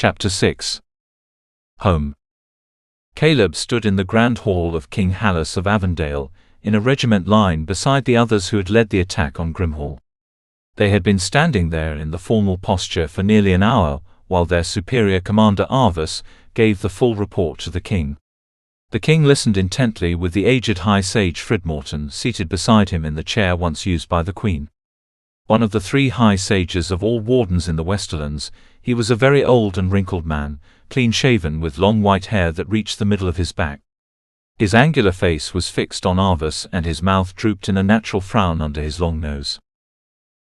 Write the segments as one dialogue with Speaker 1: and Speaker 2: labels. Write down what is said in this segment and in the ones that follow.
Speaker 1: Chapter 6. Home. Caleb stood in the grand hall of King Hallas of Avondale, in a regiment line beside the others who had led the attack on Grimhall. They had been standing there in the formal posture for nearly an hour, while their superior commander Arvus gave the full report to the king. The king listened intently, with the aged high sage Fridmorton seated beside him in the chair once used by the queen. One of the three high sages of all wardens in the Westerlands, he was a very old and wrinkled man, clean-shaven with long white hair that reached the middle of his back. His angular face was fixed on Arvus, and his mouth drooped in a natural frown under his long nose.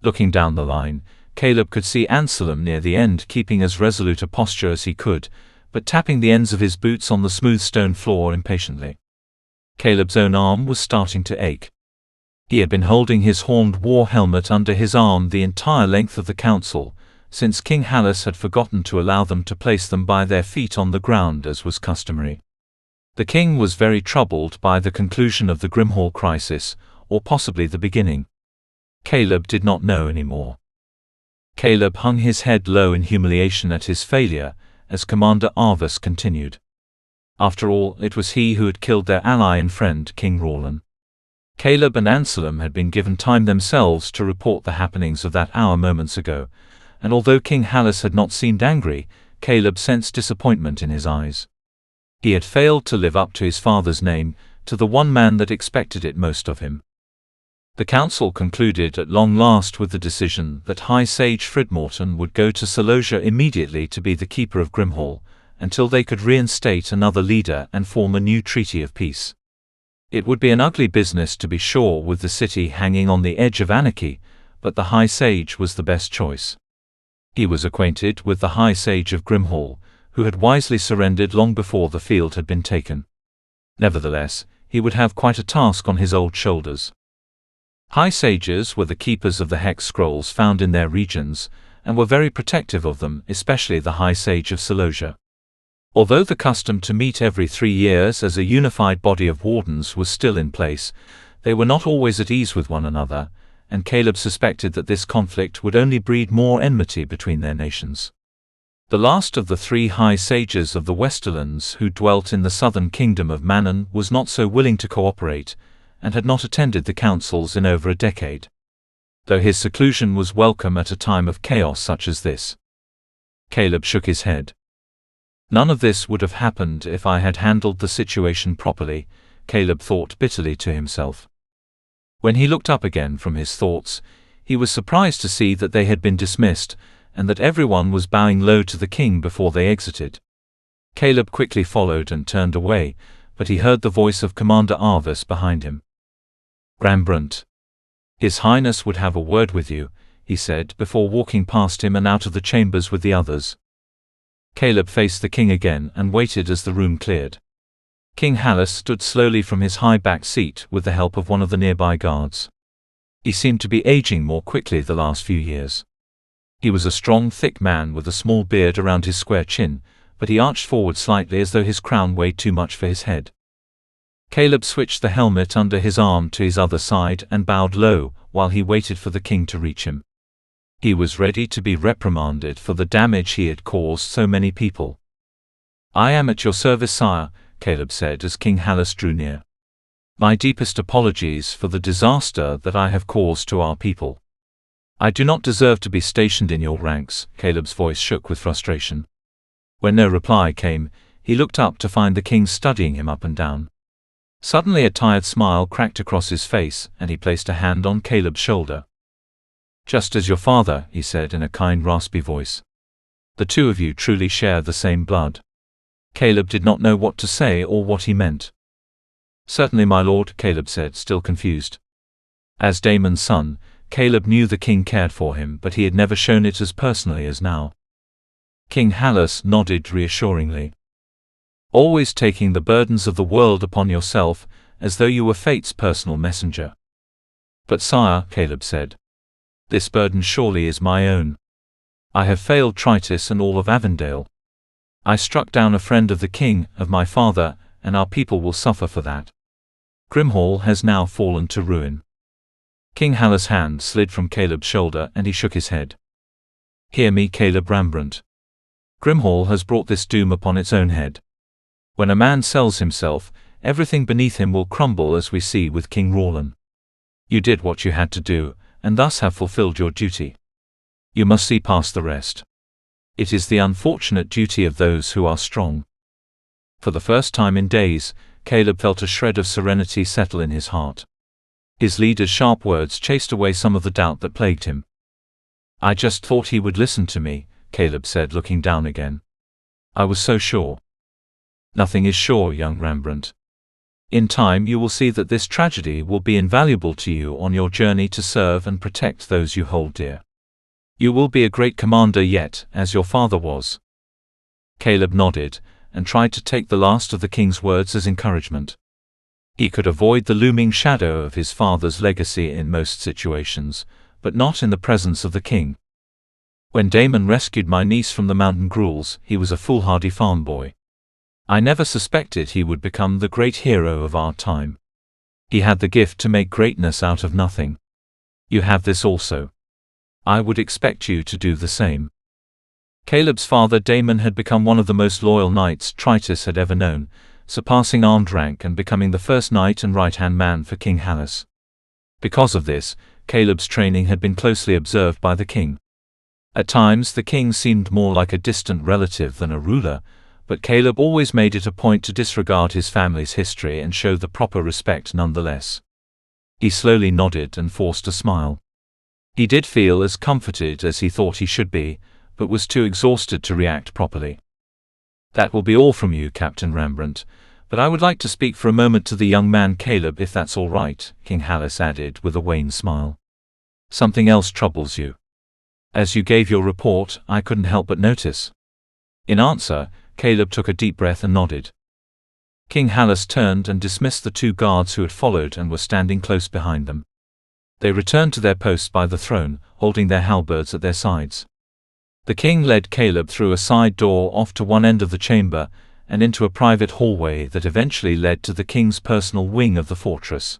Speaker 1: Looking down the line, Caleb could see Anselm near the end, keeping as resolute a posture as he could, but tapping the ends of his boots on the smooth stone floor impatiently. Caleb's own arm was starting to ache. He had been holding his horned war helmet under his arm the entire length of the council, since King Hallas had forgotten to allow them to place them by their feet on the ground as was customary. The king was very troubled by the conclusion of the Grimhall crisis, or possibly the beginning. Caleb did not know any more. Caleb hung his head low in humiliation at his failure, as Commander Arvus continued. After all, it was he who had killed their ally and friend, King Rawlin. Caleb and Anselm had been given time themselves to report the happenings of that hour moments ago, and although King Hallas had not seemed angry, Caleb sensed disappointment in his eyes. He had failed to live up to his father's name, to the one man that expected it most of him. The council concluded at long last with the decision that High Sage Fridmorton would go to Salosia immediately to be the keeper of Grimhall, until they could reinstate another leader and form a new treaty of peace. It would be an ugly business, to be sure, with the city hanging on the edge of anarchy, but the High Sage was the best choice. He was acquainted with the High Sage of Grimhall, who had wisely surrendered long before the field had been taken. Nevertheless, he would have quite a task on his old shoulders. High Sages were the keepers of the hex scrolls found in their regions, and were very protective of them, especially the High Sage of Salosia. Although the custom to meet every 3 years as a unified body of wardens was still in place, they were not always at ease with one another, and Caleb suspected that this conflict would only breed more enmity between their nations. The last of the 3 high sages of the Westerlands who dwelt in the southern kingdom of Manon was not so willing to cooperate, and had not attended the councils in over a decade. Though his seclusion was welcome at a time of chaos such as this. Caleb shook his head. None of this would have happened if I had handled the situation properly, Caleb thought bitterly to himself. When he looked up again from his thoughts, he was surprised to see that they had been dismissed, and that everyone was bowing low to the king before they exited. Caleb quickly followed and turned away, but he heard the voice of Commander Arvus behind him. "Rembrandt. His Highness would have a word with you," he said before walking past him and out of the chambers with the others. Caleb faced the king again and waited as the room cleared. King Hallas stood slowly from his high back seat with the help of one of the nearby guards. He seemed to be aging more quickly the last few years. He was a strong, thick man with a small beard around his square chin, but he arched forward slightly as though his crown weighed too much for his head. Caleb switched the helmet under his arm to his other side and bowed low, while he waited for the king to reach him. He was ready to be reprimanded for the damage he had caused so many people. "I am at your service, sire," Caleb said as King Hallas drew near. "My deepest apologies for the disaster that I have caused to our people. I do not deserve to be stationed in your ranks." Caleb's voice shook with frustration. When no reply came, he looked up to find the king studying him up and down. Suddenly a tired smile cracked across his face, and he placed a hand on Caleb's shoulder. "Just as your father," he said in a kind, raspy voice. "The two of you truly share the same blood." Caleb did not know what to say or what he meant. "Certainly, my lord," Caleb said, still confused. As Daemon's son, Caleb knew the king cared for him, but he had never shown it as personally as now. King Hallas nodded reassuringly. "Always taking the burdens of the world upon yourself, as though you were fate's personal messenger." "But sire," Caleb said, "this burden surely is my own. I have failed Tritus and all of Avondale. I struck down a friend of the king, of my father, and our people will suffer for that. Grimhall has now fallen to ruin." King Hallas' hand slid from Caleb's shoulder and he shook his head. "Hear me, Caleb Rembrandt. Grimhall has brought this doom upon its own head. When a man sells himself, everything beneath him will crumble, as we see with King Rawlin. You did what you had to do, and thus have fulfilled your duty. You must see past the rest. It is the unfortunate duty of those who are strong. For the first time in days, Caleb felt a shred of serenity settle in his heart. His leader's sharp words chased away some of the doubt that plagued him. I just thought he would listen to me, Caleb said, looking down again. I was so sure. Nothing is sure, young Rembrandt. In time you will see that this tragedy will be invaluable to you on your journey to serve and protect those you hold dear. You will be a great commander yet, as your father was. Caleb nodded, and tried to take the last of the king's words as encouragement. He could avoid the looming shadow of his father's legacy in most situations, but not in the presence of the king. When Damon rescued my niece from the mountain ghouls, he was a foolhardy farm boy. I never suspected he would become the great hero of our time. He had the gift to make greatness out of nothing. You have this also. I would expect you to do the same. Caleb's father Damon had become one of the most loyal knights Tritus had ever known, surpassing armed rank and becoming the first knight and right-hand man for King Halus. Because of this, Caleb's training had been closely observed by the king. At times the king seemed more like a distant relative than a ruler, but Caleb always made it a point to disregard his family's history and show the proper respect nonetheless. He slowly nodded and forced a smile. He did feel as comforted as he thought he should be, but was too exhausted to react properly. That will be all from you, Captain Rembrandt, but I would like to speak for a moment to the young man Caleb, if that's all right, King Halus added with a wan smile. Something else troubles you. As you gave your report, I couldn't help but notice. In answer, Caleb took a deep breath and nodded. King Halus turned and dismissed the two guards who had followed and were standing close behind them. They returned to their posts by the throne, holding their halberds at their sides. The king led Caleb through a side door off to one end of the chamber, and into a private hallway that eventually led to the king's personal wing of the fortress.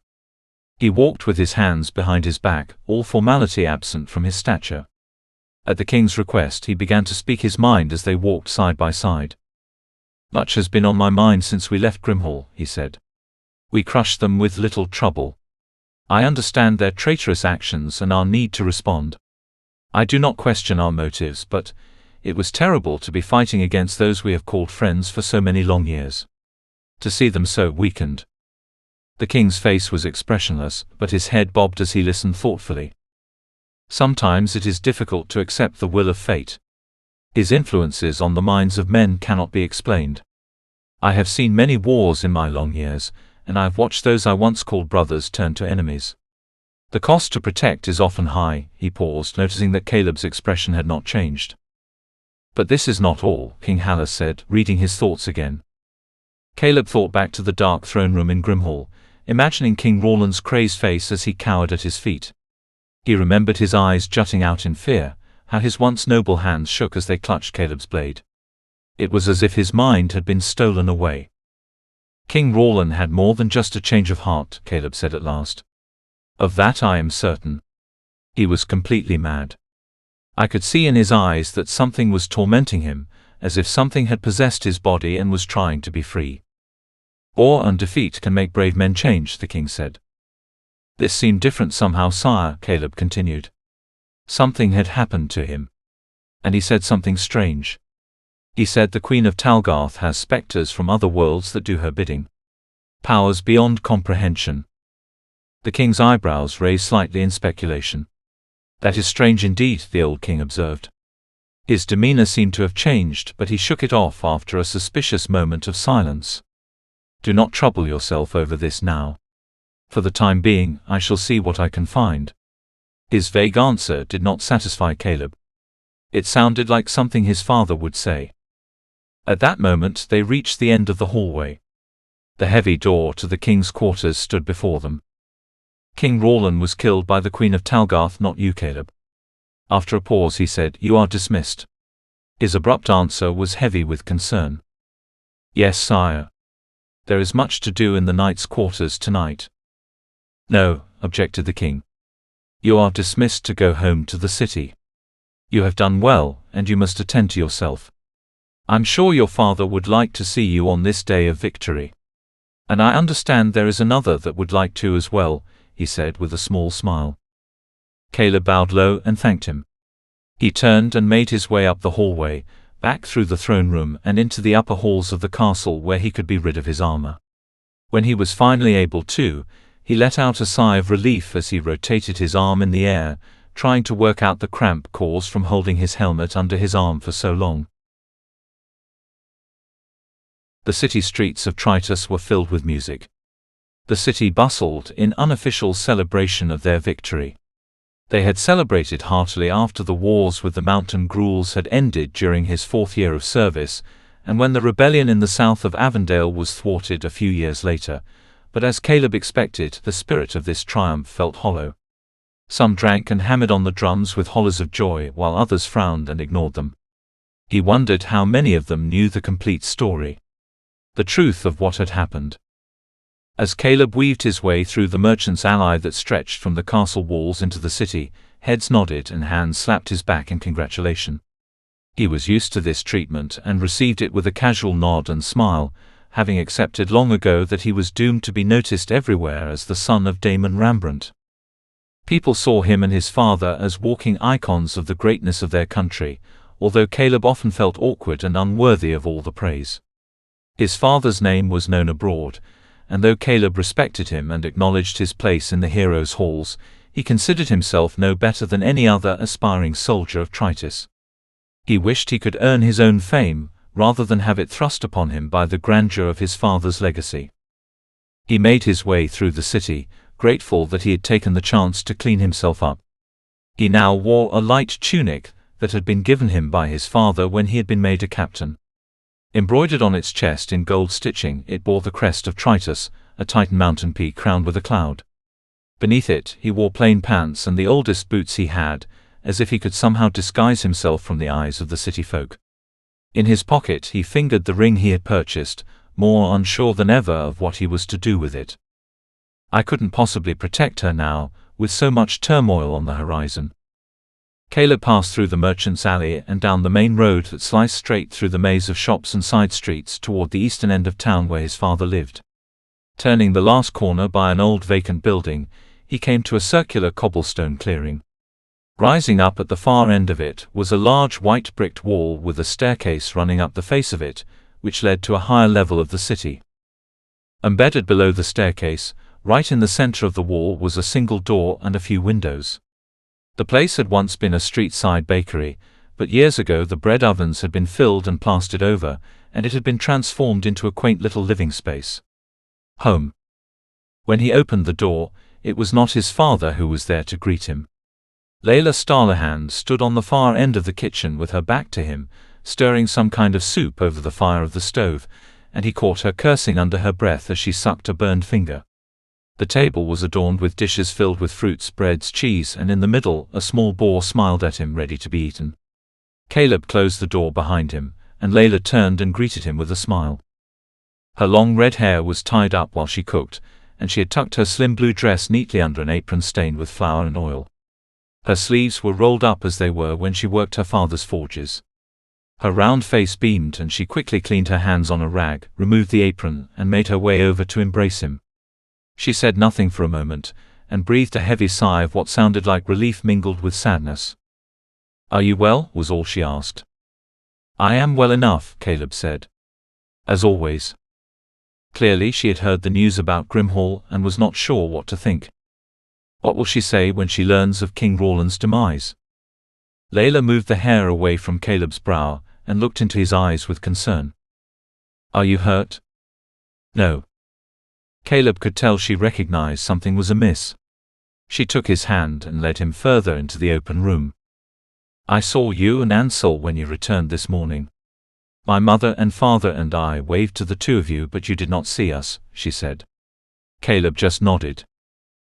Speaker 1: He walked with his hands behind his back, all formality absent from his stature. At the king's request he began to speak his mind as they walked side by side. Much has been on my mind since we left Grimhall, he said. We crushed them with little trouble. I understand their traitorous actions and our need to respond. I do not question our motives, but it was terrible to be fighting against those we have called friends for so many long years. To see them so weakened. The king's face was expressionless, but his head bobbed as he listened thoughtfully. Sometimes it is difficult to accept the will of fate. His influences on the minds of men cannot be explained. I have seen many wars in my long years, and I have watched those I once called brothers turn to enemies. The cost to protect is often high. He paused, noticing that Caleb's expression had not changed. But this is not all, King Halus said, reading his thoughts again. Caleb thought back to the dark throne room in Grimhall, imagining King Rawlin's crazed face as he cowered at his feet. He remembered his eyes jutting out in fear, how his once noble hands shook as they clutched Caleb's blade. It was as if his mind had been stolen away. King Rawlin had more than just a change of heart, Caleb said at last. Of that I am certain. He was completely mad. I could see in his eyes that something was tormenting him, as if something had possessed his body and was trying to be free. War and defeat can make brave men change, the king said. This seemed different somehow, sire, Caleb continued. Something had happened to him. And he said something strange. He said the Queen of Talgarth has specters from other worlds that do her bidding. Powers beyond comprehension. The king's eyebrows raised slightly in speculation. That is strange indeed, the old king observed. His demeanor seemed to have changed, but he shook it off after a suspicious moment of silence. Do not trouble yourself over this now. For the time being, I shall see what I can find. His vague answer did not satisfy Caleb. It sounded like something his father would say. At that moment they reached the end of the hallway. The heavy door to the king's quarters stood before them. King Rawlin was killed by the Queen of Talgarth, not you, Caleb. After a pause he said, You are dismissed. His abrupt answer was heavy with concern. Yes, sire. There is much to do in the knight's quarters tonight. No, objected the king. You are dismissed to go home to the city. You have done well, and you must attend to yourself. I'm sure your father would like to see you on this day of victory. And I understand there is another that would like to as well, he said with a small smile. Caleb bowed low and thanked him. He turned and made his way up the hallway, back through the throne room and into the upper halls of the castle where he could be rid of his armor. When he was finally able to, he let out a sigh of relief as he rotated his arm in the air, trying to work out the cramp caused from holding his helmet under his arm for so long. The city streets of Tritus were filled with music. The city bustled in unofficial celebration of their victory. They had celebrated heartily after the wars with the mountain ghouls had ended during his 4th year of service, and when the rebellion in the south of Avondale was thwarted a few years later, but as Caleb expected, the spirit of this triumph felt hollow. Some drank and hammered on the drums with hollers of joy, while others frowned and ignored them. He wondered how many of them knew the complete story, the truth of what had happened. As Caleb weaved his way through the merchant's alley that stretched from the castle walls into the city, heads nodded and hands slapped his back in congratulation. He was used to this treatment and received it with a casual nod and smile, having accepted long ago that he was doomed to be noticed everywhere as the son of Damon Rembrandt. People saw him and his father as walking icons of the greatness of their country, although Caleb often felt awkward and unworthy of all the praise. His father's name was known abroad, and though Caleb respected him and acknowledged his place in the heroes' halls, he considered himself no better than any other aspiring soldier of Tritus. He wished he could earn his own fame, rather than have it thrust upon him by the grandeur of his father's legacy. He made his way through the city, grateful that he had taken the chance to clean himself up. He now wore a light tunic that had been given him by his father when he had been made a captain. Embroidered on its chest in gold stitching, it bore the crest of Tritus, a Titan mountain peak crowned with a cloud. Beneath it, he wore plain pants and the oldest boots he had, as if he could somehow disguise himself from the eyes of the city folk. In his pocket he fingered the ring he had purchased, more unsure than ever of what he was to do with it. I couldn't possibly protect her now, with so much turmoil on the horizon. Caleb passed through the merchant's alley and down the main road that sliced straight through the maze of shops and side streets toward the eastern end of town where his father lived. Turning the last corner by an old vacant building, he came to a circular cobblestone clearing. Rising up at the far end of it was a large white bricked wall with a staircase running up the face of it, which led to a higher level of the city. Embedded below the staircase, right in the center of the wall, was a single door and a few windows. The place had once been a street-side bakery, but years ago the bread ovens had been filled and plastered over, and it had been transformed into a quaint little living space. Home. When he opened the door, it was not his father who was there to greet him. Layla Starlahan stood on the far end of the kitchen with her back to him, stirring some kind of soup over the fire of the stove, and he caught her cursing under her breath as she sucked a burned finger. The table was adorned with dishes filled with fruits, breads, cheese, and in the middle, a small boar smiled at him, ready to be eaten. Caleb closed the door behind him, and Layla turned and greeted him with a smile. Her long red hair was tied up while she cooked, and she had tucked her slim blue dress neatly under an apron stained with flour and oil. Her sleeves were rolled up as they were when she worked her father's forges. Her round face beamed, and she quickly cleaned her hands on a rag, removed the apron, and made her way over to embrace him. She said nothing for a moment, and breathed a heavy sigh of what sounded like relief mingled with sadness. "Are you well?" was all she asked. "I am well enough," Caleb said. "As always." Clearly she had heard the news about Grimhall and was not sure what to think. What will she say when she learns of King Roland's demise? Layla moved the hair away from Caleb's brow and looked into his eyes with concern. "Are you hurt?" "No." Caleb could tell she recognized something was amiss. She took his hand and led him further into the open room. "I saw you and Ansel when you returned this morning. My mother and father and I waved to the two of you, but you did not see us," she said. Caleb just nodded.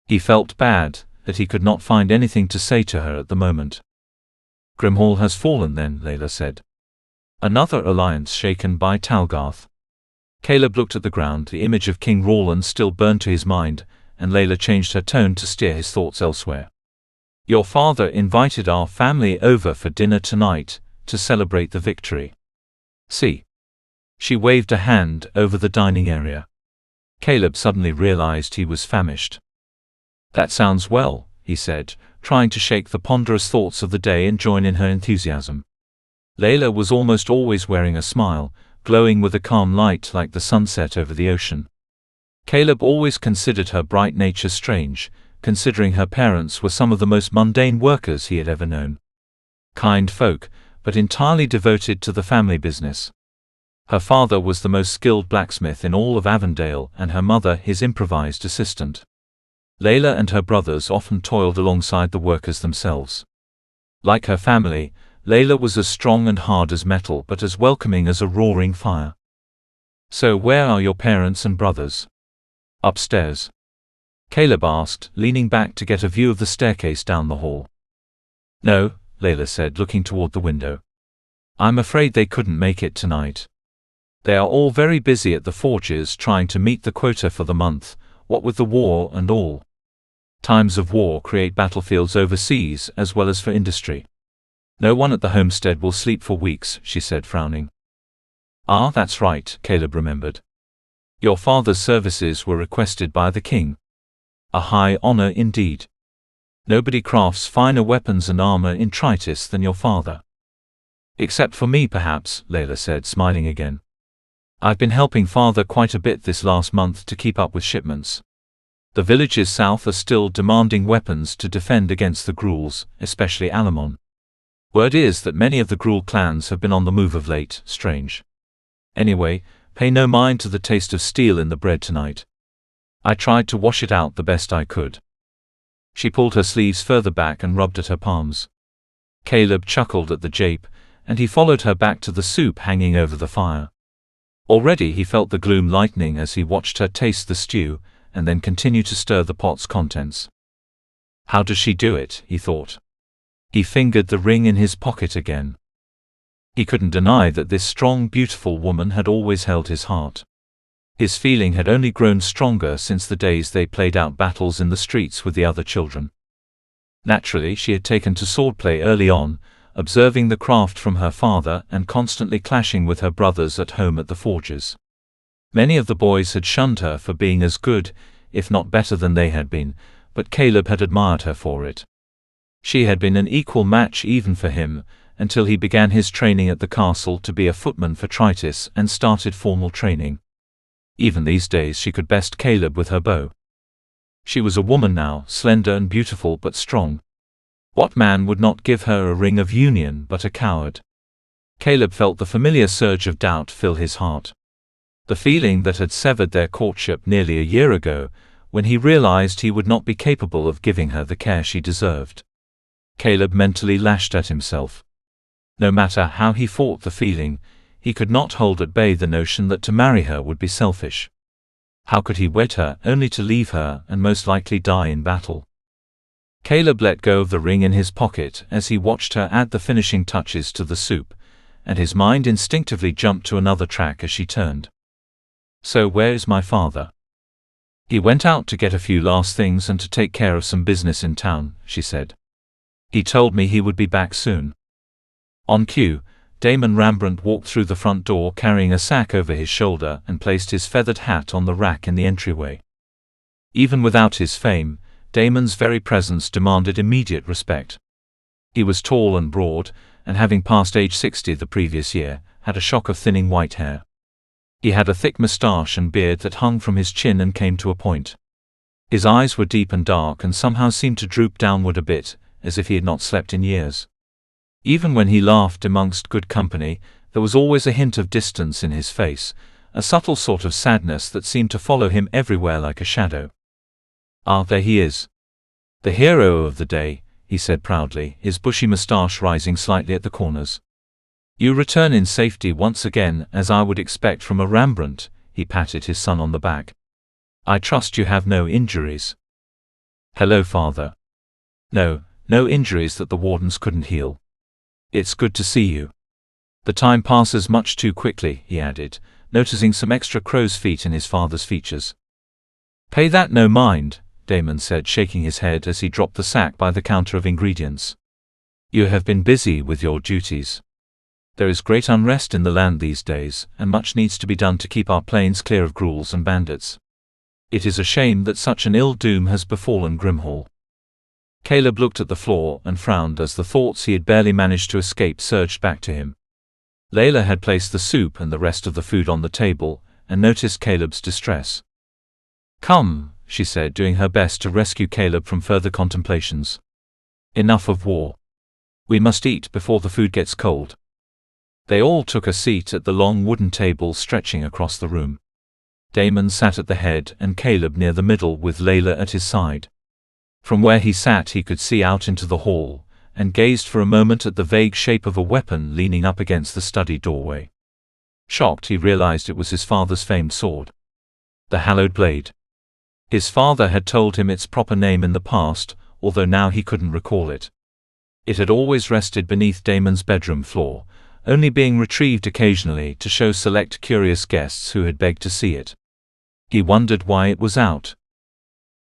Speaker 1: He felt bad that he could not find anything to say to her at the moment. "Grimhall has fallen then," Layla said. "Another alliance shaken by Talgarth." Caleb looked at the ground, the image of King Roland still burned to his mind, and Layla changed her tone to steer his thoughts elsewhere. "Your father invited our family over for dinner tonight, to celebrate the victory. See. She waved a hand over the dining area. Caleb suddenly realized he was famished. That sounds well, he said, trying to shake the ponderous thoughts of the day and join in her enthusiasm. Layla was almost always wearing a smile, glowing with a calm light like the sunset over the ocean. Caleb always considered her bright nature strange, considering her parents were some of the most mundane workers he had ever known. Kind folk, but entirely devoted to the family business. Her father was the most skilled blacksmith in all of Avondale and her mother his improvised assistant. Layla and her brothers often toiled alongside the workers themselves. Like her family, Layla was as strong and hard as metal but as welcoming as a roaring fire. So where are your parents and brothers? Upstairs. Caleb asked, leaning back to get a view of the staircase down the hall. No, Layla said, looking toward the window. I'm afraid they couldn't make it tonight. They are all very busy at the forges trying to meet the quota for the month, what with the war and all. Times of war create battlefields overseas as well as for industry. No one at the homestead will sleep for weeks, she said, frowning. Ah, that's right, Caleb remembered. Your father's services were requested by the king. A high honor indeed. Nobody crafts finer weapons and armor in Tritus than your father. Except for me, perhaps, Layla said, smiling again. I've been helping father quite a bit this last month to keep up with shipments. The villages south are still demanding weapons to defend against the Gruuls, especially Alamon. Word is that many of the Gruul clans have been on the move of late, strange. Anyway, pay no mind to the taste of steel in the bread tonight. I tried to wash it out the best I could. She pulled her sleeves further back and rubbed at her palms. Caleb chuckled at the jape, and he followed her back to the soup hanging over the fire. Already he felt the gloom lightening as he watched her taste the stew, and then continue to stir the pot's contents. How does she do it, he thought. He fingered the ring in his pocket again. He couldn't deny that this strong, beautiful woman had always held his heart. His feeling had only grown stronger since the days they played out battles in the streets with the other children. Naturally, she had taken to swordplay early on, observing the craft from her father and constantly clashing with her brothers at home at the forges. Many of the boys had shunned her for being as good, if not better than they had been, but Caleb had admired her for it. She had been an equal match even for him, until he began his training at the castle to be a footman for Tritus and started formal training. Even these days she could best Caleb with her bow. She was a woman now, slender and beautiful but strong. What man would not give her a ring of union but a coward? Caleb felt the familiar surge of doubt fill his heart. The feeling that had severed their courtship nearly a year ago, when he realized he would not be capable of giving her the care she deserved. Caleb mentally lashed at himself. No matter how he fought the feeling, he could not hold at bay the notion that to marry her would be selfish. How could he wed her only to leave her and most likely die in battle? Caleb let go of the ring in his pocket as he watched her add the finishing touches to the soup, and his mind instinctively jumped to another track as she turned. So where is my father? He went out to get a few last things and to take care of some business in town, she said. He told me he would be back soon. On cue, Damon Rembrandt walked through the front door carrying a sack over his shoulder and placed his feathered hat on the rack in the entryway. Even without his fame, Damon's very presence demanded immediate respect. He was tall and broad, and having passed age 60 the previous year, had a shock of thinning white hair. He had a thick moustache and beard that hung from his chin and came to a point. His eyes were deep and dark and somehow seemed to droop downward a bit, as if he had not slept in years. Even when he laughed amongst good company, there was always a hint of distance in his face, a subtle sort of sadness that seemed to follow him everywhere like a shadow. Ah, there he is. The hero of the day, he said proudly, his bushy moustache rising slightly at the corners. You return in safety once again, as I would expect from a Rembrandt, he patted his son on the back. I trust you have no injuries. Hello, father. No injuries that the wardens couldn't heal. It's good to see you. The time passes much too quickly, he added, noticing some extra crow's feet in his father's features. Pay that no mind, Damon said, shaking his head as he dropped the sack by the counter of ingredients. You have been busy with your duties. There is great unrest in the land these days, and much needs to be done to keep our plains clear of ghouls and bandits. It is a shame that such an ill doom has befallen Grimhall." Caleb looked at the floor and frowned as the thoughts he had barely managed to escape surged back to him. Layla had placed the soup and the rest of the food on the table, and noticed Caleb's distress. "Come," she said, doing her best to rescue Caleb from further contemplations. "Enough of war. We must eat before the food gets cold." They all took a seat at the long wooden table stretching across the room. Damon sat at the head and Caleb near the middle with Layla at his side. From where he sat he could see out into the hall, and gazed for a moment at the vague shape of a weapon leaning up against the study doorway. Shocked, he realized it was his father's famed sword. The hallowed blade. His father had told him its proper name in the past, although now he couldn't recall it. It had always rested beneath Damon's bedroom floor, only being retrieved occasionally to show select curious guests who had begged to see it. He wondered why it was out.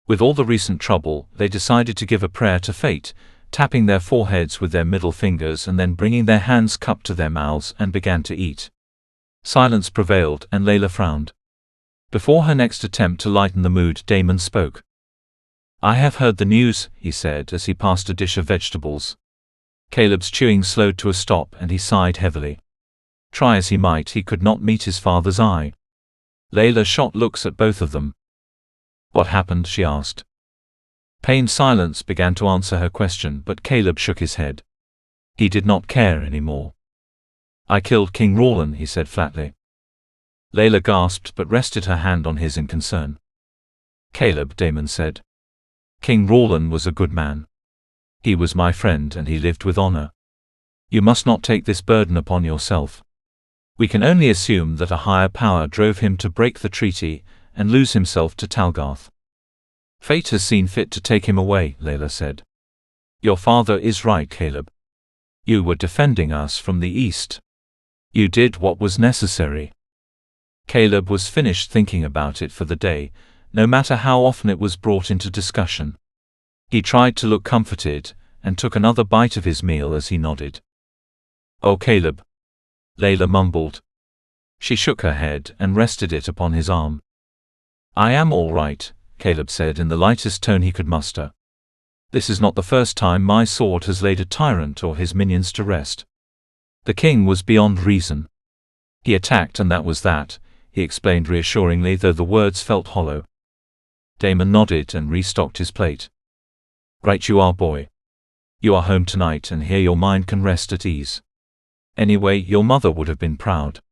Speaker 1: With all the recent trouble, they decided to give a prayer to fate, tapping their foreheads with their middle fingers and then bringing their hands cupped to their mouths and began to eat. Silence prevailed and Layla frowned. Before her next attempt to lighten the mood, Damon spoke. "I have heard the news," he said as he passed a dish of vegetables. Caleb's chewing slowed to a stop and he sighed heavily. Try as he might, he could not meet his father's eye. Layla shot looks at both of them. "What happened?" she asked. Pained silence began to answer her question, but Caleb shook his head. He did not care anymore. "I killed King Rawlin," he said flatly. Layla gasped but rested her hand on his in concern. "Caleb," Damon said. "King Rawlin was a good man. He was my friend and he lived with honor. You must not take this burden upon yourself. We can only assume that a higher power drove him to break the treaty and lose himself to Talgarth. Fate has seen fit to take him away," Layla said. "Your father is right, Caleb. You were defending us from the east. You did what was necessary." Caleb was finished thinking about it for the day, no matter how often it was brought into discussion. He tried to look comforted, and took another bite of his meal as he nodded. "Oh, Caleb," Layla mumbled. She shook her head and rested it upon his arm. "I am all right," Caleb said in the lightest tone he could muster. "This is not the first time my sword has laid a tyrant or his minions to rest. The king was beyond reason. He attacked and that was that," he explained reassuringly, though the words felt hollow. Damon nodded and restocked his plate. "Right you are, boy. You are home tonight and here your mind can rest at ease. Anyway, your mother would have been proud."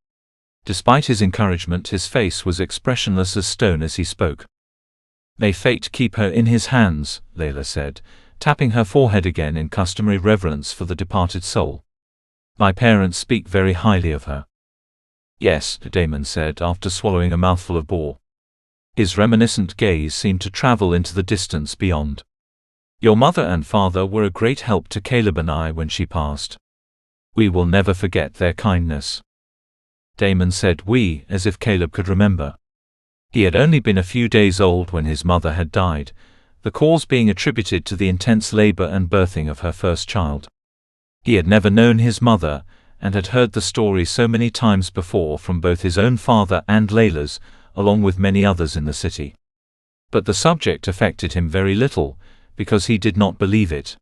Speaker 1: Despite his encouragement, his face was expressionless as stone as he spoke. "May fate keep her in his hands," Layla said, tapping her forehead again in customary reverence for the departed soul. "My parents speak very highly of her." "Yes," Damon said after swallowing a mouthful of boar. His reminiscent gaze seemed to travel into the distance beyond. "Your mother and father were a great help to Caleb and I when she passed. We will never forget their kindness." Damon said "we" as if Caleb could remember. He had only been a few days old when his mother had died, the cause being attributed to the intense labor and birthing of her first child. He had never known his mother, and had heard the story so many times before from both his own father and Layla's, along with many others in the city. But the subject affected him very little, because he did not believe it.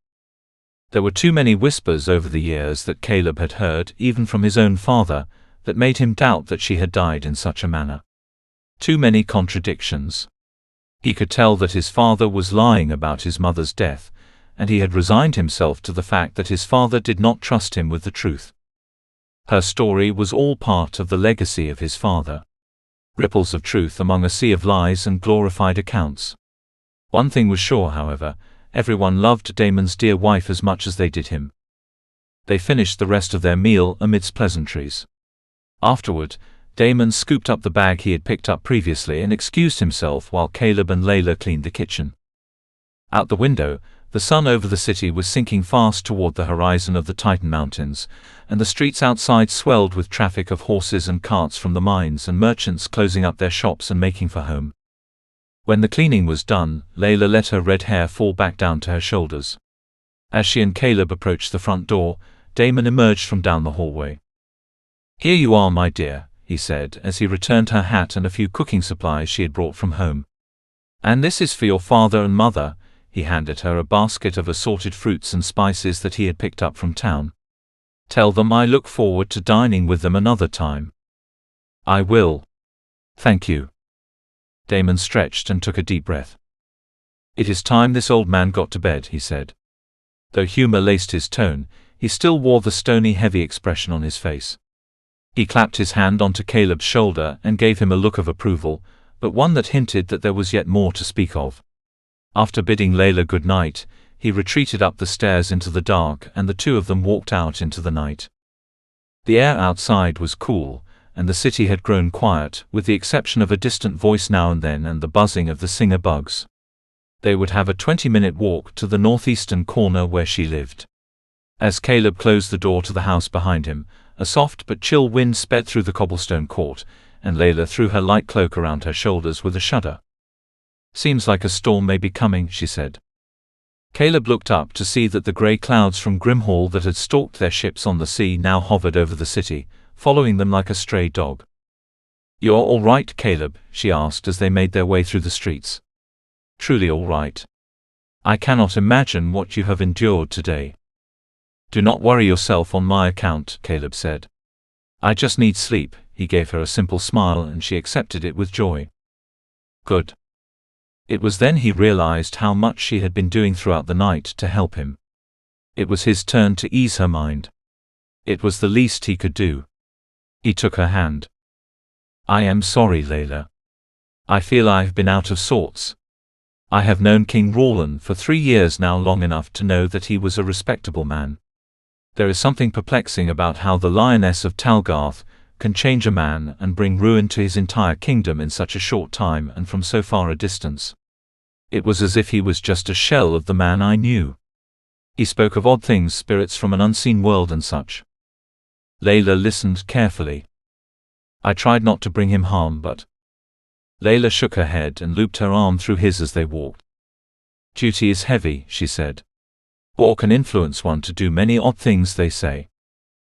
Speaker 1: There were too many whispers over the years that Caleb had heard, even from his own father, that made him doubt that she had died in such a manner. Too many contradictions. He could tell that his father was lying about his mother's death, and he had resigned himself to the fact that his father did not trust him with the truth. Her story was all part of the legacy of his father. Ripples of truth among a sea of lies and glorified accounts. One thing was sure, however, everyone loved Damon's dear wife as much as they did him. They finished the rest of their meal amidst pleasantries. Afterward, Damon scooped up the bag he had picked up previously and excused himself while Caleb and Layla cleaned the kitchen. Out the window, the sun over the city was sinking fast toward the horizon of the Titan Mountains, and the streets outside swelled with traffic of horses and carts from the mines and merchants closing up their shops and making for home. When the cleaning was done, Layla let her red hair fall back down to her shoulders. As she and Caleb approached the front door, Damon emerged from down the hallway. "Here you are, my dear," he said, as he returned her hat and a few cooking supplies she had brought from home. "And this is for your father and mother." He handed her a basket of assorted fruits and spices that he had picked up from town. "Tell them I look forward to dining with them another time." "I will. Thank you." Damon stretched and took a deep breath. "It is time this old man got to bed," he said. Though humor laced his tone, he still wore the stony, heavy expression on his face. He clapped his hand onto Caleb's shoulder and gave him a look of approval, but one that hinted that there was yet more to speak of. After bidding Layla good night, he retreated up the stairs into the dark, and the two of them walked out into the night. The air outside was cool, and the city had grown quiet, with the exception of a distant voice now and then and the buzzing of the singer bugs. They would have a 20-minute walk to the northeastern corner where she lived. As Caleb closed the door to the house behind him, a soft but chill wind sped through the cobblestone court, and Layla threw her light cloak around her shoulders with a shudder. "Seems like a storm may be coming," she said. Caleb looked up to see that the grey clouds from Grimhall that had stalked their ships on the sea now hovered over the city, following them like a stray dog. "You're all right, Caleb?" she asked as they made their way through the streets. "Truly all right. I cannot imagine what you have endured today." "Do not worry yourself on my account," Caleb said. "I just need sleep." He gave her a simple smile and she accepted it with joy. Good. It was then he realized how much she had been doing throughout the night to help him. It was his turn to ease her mind. It was the least he could do. He took her hand. "I am sorry, Layla. I feel I have been out of sorts. I have known King Rawlin for 3 years now, long enough to know that he was a respectable man. There is something perplexing about how the Lioness of Talgarth can change a man and bring ruin to his entire kingdom in such a short time and from so far a distance. It was as if he was just a shell of the man I knew. He spoke of odd things, spirits from an unseen world and such." Layla listened carefully. "I tried not to bring him harm, but—" Layla shook her head and looped her arm through his as they walked. "Duty is heavy," she said. "War can influence one to do many odd things, they say.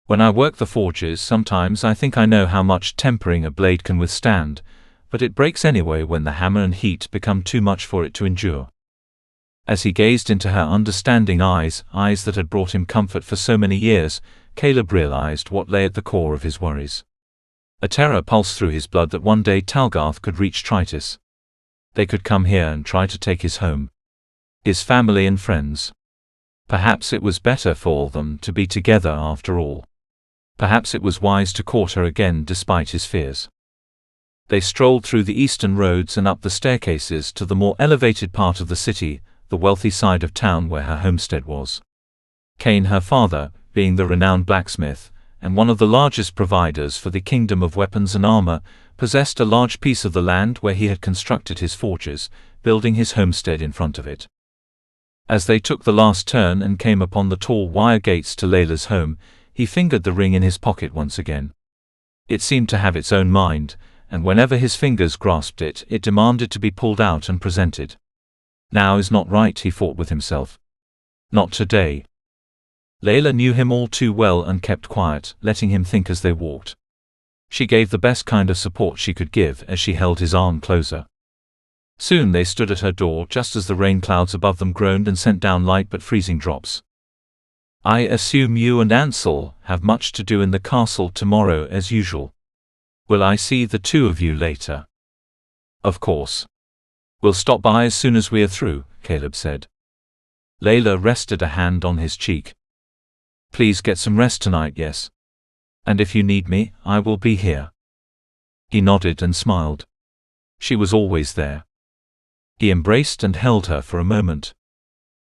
Speaker 1: When I work the forges, sometimes I think I know how much tempering a blade can withstand, but it breaks anyway when the hammer and heat become too much for it to endure." As he gazed into her understanding eyes, eyes that had brought him comfort for so many years, Caleb realized what lay at the core of his worries. A terror pulsed through his blood that one day Talgarth could reach Tritus. They could come here and try to take his home. His family and friends. Perhaps it was better for all of them to be together after all. Perhaps it was wise to court her again despite his fears. They strolled through the eastern roads and up the staircases to the more elevated part of the city, the wealthy side of town where her homestead was. Cain, her father, being the renowned blacksmith, and one of the largest providers for the kingdom of weapons and armor, possessed a large piece of the land where he had constructed his forges, building his homestead in front of it. As they took the last turn and came upon the tall wire gates to Layla's home, he fingered the ring in his pocket once again. It seemed to have its own mind, and whenever his fingers grasped it, it demanded to be pulled out and presented. Now is not right, he fought with himself. Not today. Layla knew him all too well and kept quiet, letting him think as they walked. She gave the best kind of support she could give as she held his arm closer. Soon they stood at her door just as the rain clouds above them groaned and sent down light but freezing drops. "I assume you and Ansel have much to do in the castle tomorrow as usual. Will I see the two of you later?" "Of course. We'll stop by as soon as we are through," Caleb said. Layla rested a hand on his cheek. "Please get some rest tonight, yes? And if you need me, I will be here." He nodded and smiled. She was always there. He embraced and held her for a moment.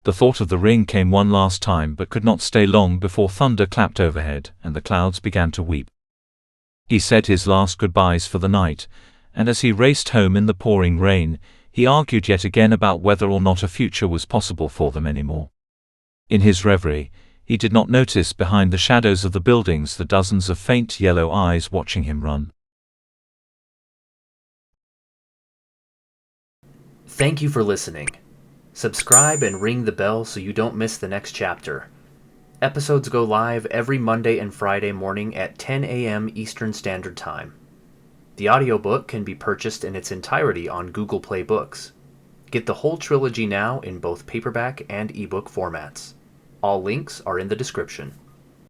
Speaker 1: The thought of the ring came one last time but could not stay long before thunder clapped overhead and the clouds began to weep. He said his last goodbyes for the night, and as he raced home in the pouring rain, he argued yet again about whether or not a future was possible for them anymore. In his reverie, he did not notice behind the shadows of the buildings the dozens of faint yellow eyes watching him run.
Speaker 2: Thank you for listening. Subscribe and ring the bell so you don't miss the next chapter. Episodes go live every Monday and Friday morning at 10 a.m. Eastern Standard Time. The audiobook can be purchased in its entirety on Google Play Books. Get the whole trilogy now in both paperback and ebook formats. All links are in the description.